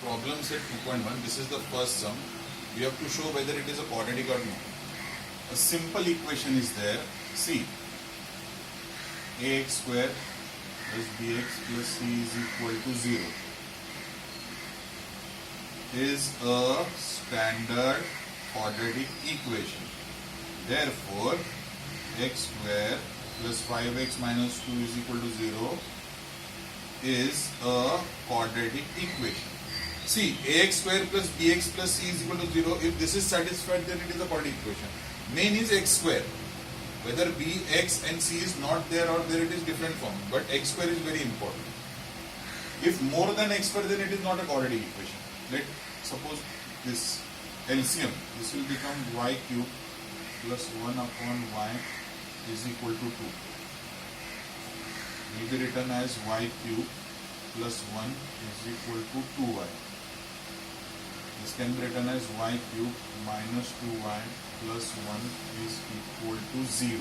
problem set 2.1. This is the first sum. We have to show whether it is a quadratic or not. A simple equation is there. See, ax square plus bx plus c is equal to 0 is a standard quadratic equation. Therefore, x square plus 5x minus 2 is equal to 0 is a quadratic equation. See, ax square plus bx plus c is equal to 0. If this is satisfied, then it is a quadratic equation. Main is x square. Whether b, x and c is not there or there, it is different form. But x square is very important. If more than x square, then it is not a quadratic equation. Let suppose this LCM. This will become y cube plus 1 upon y is equal to 2. Will be written as y cube plus 1 is equal to 2y. This can be written as y cube minus 2y plus 1 is equal to 0.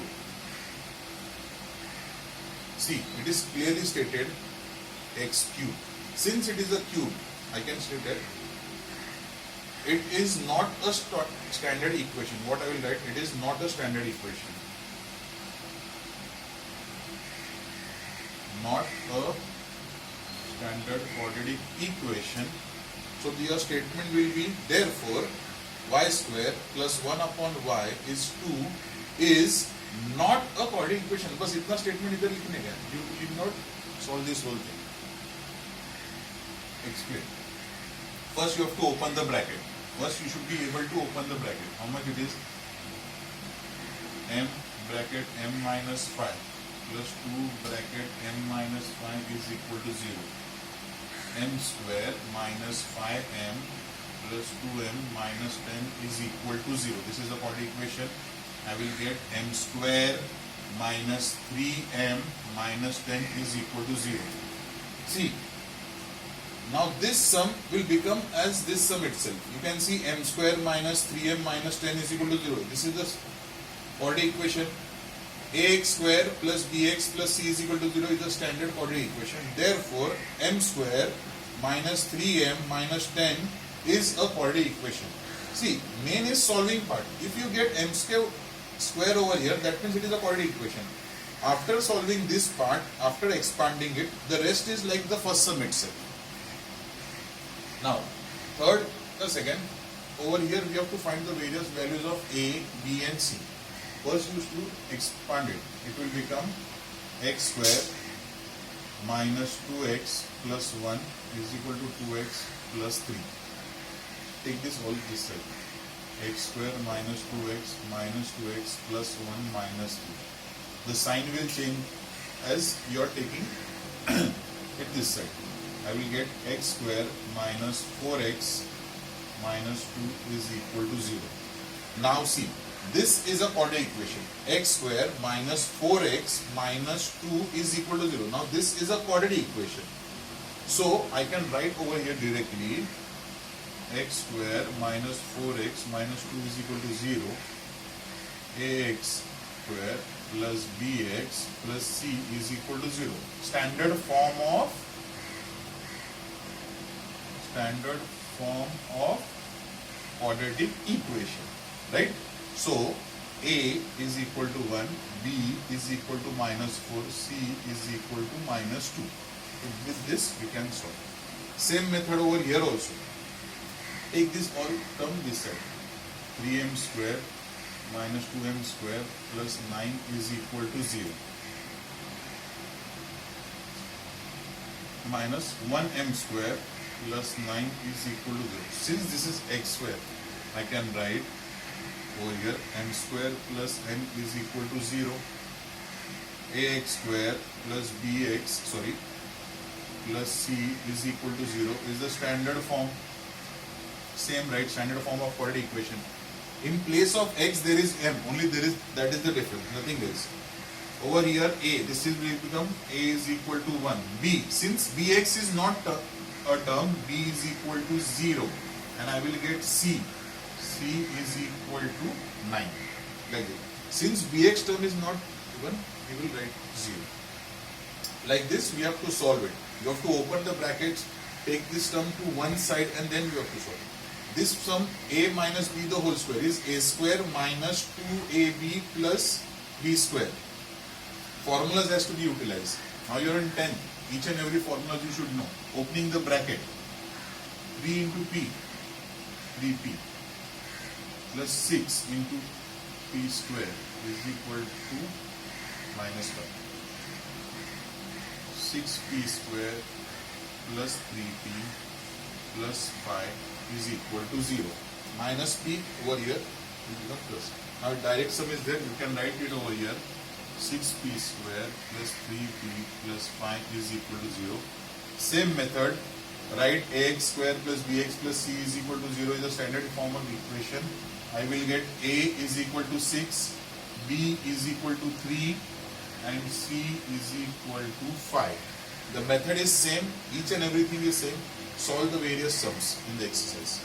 See, it is clearly stated x cube. Since it is a cube, I can state it. It is not a standard equation. What I will write, it is not a standard equation. Not a standard quadratic equation. So your statement will be, therefore, y square plus 1 upon y is 2 is not a quadratic equation. बस इतना statement इधर लिखने का. You need not solve this whole thing. Explain. First you have to open the bracket. First you should be able to open the bracket. How much it is? M bracket m minus 5 plus 2 bracket m minus 5 is equal to 0. M square minus 5m plus 2m minus 10 is equal to 0. This is the quadratic equation. I will get m square minus 3m minus 10 is equal to 0. See, now this sum will become as this sum itself. You can see m square minus 3m minus 10 is equal to 0. This is the quadratic equation. Ax square plus bx plus c is equal to 0 is the standard quadratic equation. Therefore, m square minus 3m minus 10 is a quadratic equation. See, main is solving part. If you get m square over here, that means it is a quadratic equation. After solving this part, after expanding it, the rest is like the first sum itself. Now, the second, over here we have to find the various values of a, b and c. First you should expand it. It will become x square minus 2x plus 1 is equal to 2x plus 3. Take this whole this side. X square minus 2x plus 1 minus 3. The sign will change as you are taking it this side. I will get x square minus 4x minus 2 is equal to 0. Now see, this is a quadratic equation. X square minus 4x minus 2 is equal to 0. Now this is a quadratic equation. So I can write over here directly x square minus 4x minus 2 is equal to 0. Ax square plus bx plus c is equal to 0. Standard form of quadratic equation, right? So a is equal to 1, b is equal to minus 4, c is equal to minus 2. With this we can solve. Same method over here also. Take this all term this side. 3m square minus 2m square plus 9 is equal to 0. Minus 1m square plus 9 is equal to 0. Since this is x square, I can write over here m square plus n is equal to 0. Ax square plus bx plus c is equal to 0 is the standard form. Same, right? Standard form of quadratic equation. In place of x there is m, only that is the difference, nothing else. Over here a, this will become a is equal to 1. B, since bx is not a term, b is equal to 0, and I will get c is equal to 9, like that. Since bx term is not given, we will write 0. Like this we have to solve it. You have to open the brackets, take this term to one side and then you have to solve. This sum a minus b the whole square is a square minus 2ab plus b square. Formulas has to be utilized. Now you are in 10. Each and every formula you should know. Opening the bracket, 3 into p, 3p plus 6 into p square is equal to minus 5. 6p square plus 3p plus 5 is equal to 0. Minus p over here will become plus. Now direct sum is there, you can write it over here. 6p square plus 3p plus 5 is equal to 0. Same method, write ax square plus bx plus c is equal to 0 is the standard form of equation. I will get a is equal to 6, b is equal to 3 and c is equal to 5. The method is same, each and everything is same. Solve the various sums in the exercise.